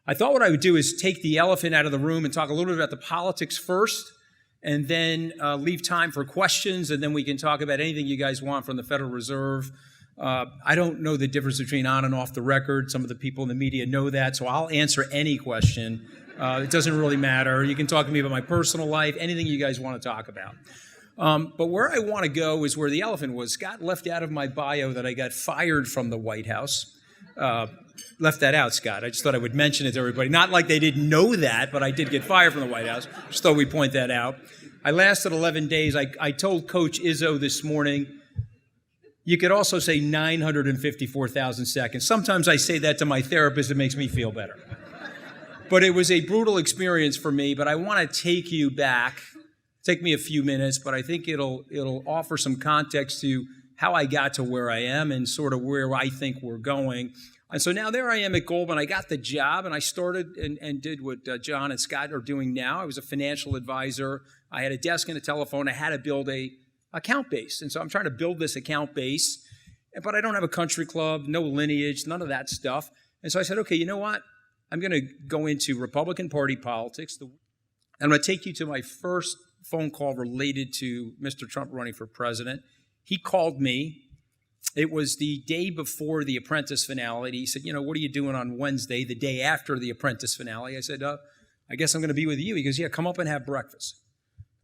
I thought what I would do is take the elephant out of the room and talk a little bit about the politics first, and then leave time for questions, and then we can talk about anything you guys want from the Federal Reserve. I don't know the difference between on and off the record. Some of the people in the media know that, so I'll answer any question. It doesn't really matter. You can talk to me about my personal life, anything you guys want to talk about. But where I want to go is where the elephant was. Scott left out of my bio that I got fired from the White House. Left that out, Scott. I just thought I would mention it to everybody. Not like they didn't know that, but I did get fired from the White House. Just thought we'd point that out. I lasted 11 days. I told Coach Izzo this morning, you could also say 954,000 seconds. Sometimes I say that to my therapist. It makes me feel better. But it was a brutal experience for me, but I want to take you back. Take me a few minutes, but I think it'll offer some context to how I got to where I am and sort of where I think we're going. And so now there I am at Goldman. I got the job, and I started and did what John and Scott are doing now. I was a financial advisor. I had a desk and a telephone. I had to build a account base. And so I'm trying to build this account base, but I don't have a country club, no lineage, none of that stuff. And so I said, okay, you know what? I'm going to go into Republican Party politics. And I'm going to take you to my first phone call related to Mr. Trump running for president. He called me. It was the day before the Apprentice finale. He said, what are you doing on Wednesday, the day after the Apprentice finale? I said, I guess I'm going to be with you. He goes, yeah, come up and have breakfast.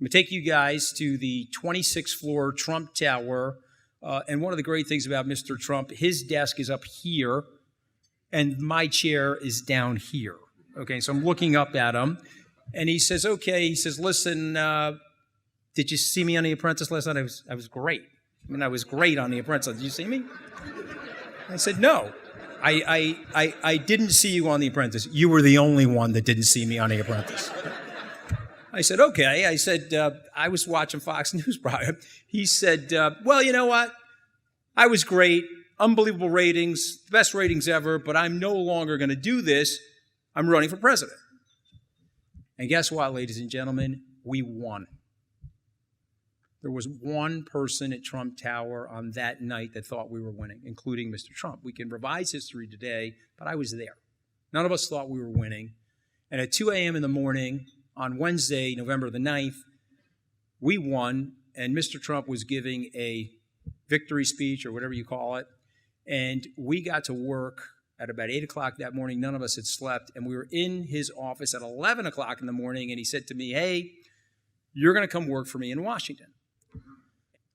I'm going to take you guys to the 26th floor Trump Tower. And one of the great things about Mr. Trump, his desk is up here, and my chair is down here. Okay, so I'm looking up at him. And he says, okay, he says, listen, did you see me on The Apprentice last night? I was great. I was great on The Apprentice. Did you see me? I said, no, I didn't see you on The Apprentice. You were the only one that didn't see me on The Apprentice. I said, okay. I said, I was watching Fox News, Brian. He said, well, you know what? I was great. Unbelievable ratings, the best ratings ever, but I'm no longer going to do this. I'm running for president. And guess what, ladies and gentlemen? We won. There was one person at Trump Tower on that night that thought we were winning, including Mr. Trump. We can revise history today, but I was there. None of us thought we were winning. And at 2 a.m. in the morning, on Wednesday, November the 9th, we won, and Mr. Trump was giving a victory speech, or whatever you call it, and we got to work at about 8 o'clock that morning. None of us had slept, and we were in his office at 11 o'clock in the morning, and he said to me, hey, you're going to come work for me in Washington.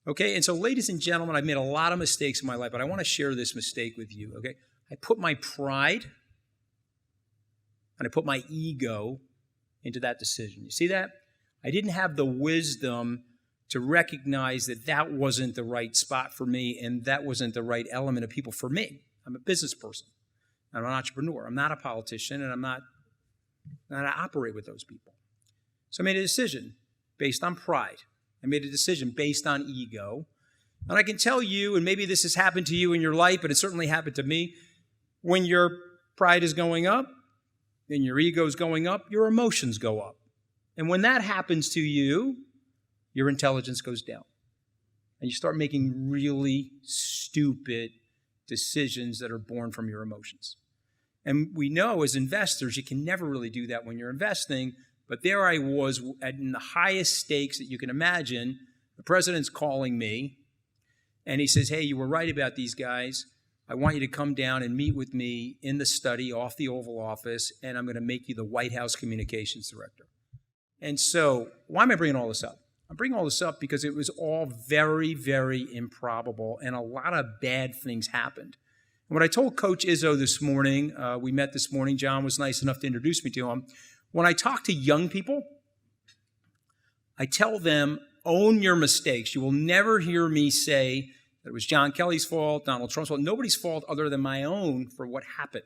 Okay, and so ladies and gentlemen, I've made a lot of mistakes in my life, but I want to share this mistake with you, okay? I put my pride and I put my ego into that decision. You see that? I didn't have the wisdom to recognize that that wasn't the right spot for me and that wasn't the right element of people for me. I'm a business person. I'm an entrepreneur. I'm not a politician, and I'm not I operate with those people. So I made a decision based on pride. I made a decision based on ego. And I can tell you, and maybe this has happened to you in your life, but it certainly happened to me, when your pride is going up and your ego is going up, your emotions go up. And when that happens to you, your intelligence goes down. And you start making really stupid decisions that are born from your emotions. And we know as investors, you can never really do that when you're investing. But there I was in the highest stakes that you can imagine. The president's calling me, and he says, hey, you were right about these guys. I want you to come down and meet with me in the study off the Oval Office, and I'm going to make you the White House Communications Director. And so why am I bringing all this up? I'm bringing all this up because it was all very, very improbable, and a lot of bad things happened. And what I told Coach Izzo this morning, we met this morning, John was nice enough to introduce me to him. When I talk to young people, I tell them, own your mistakes. You will never hear me say that it was John Kelly's fault, Donald Trump's fault, nobody's fault other than my own for what happened.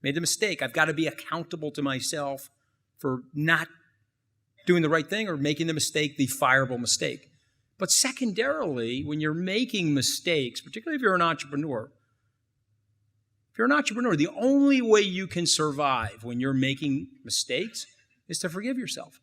Made the mistake. I've got to be accountable to myself for not doing the right thing or making the mistake, the fireable mistake. But secondarily, when you're making mistakes, particularly if you're an entrepreneur, the only way you can survive when you're making mistakes is to forgive yourself.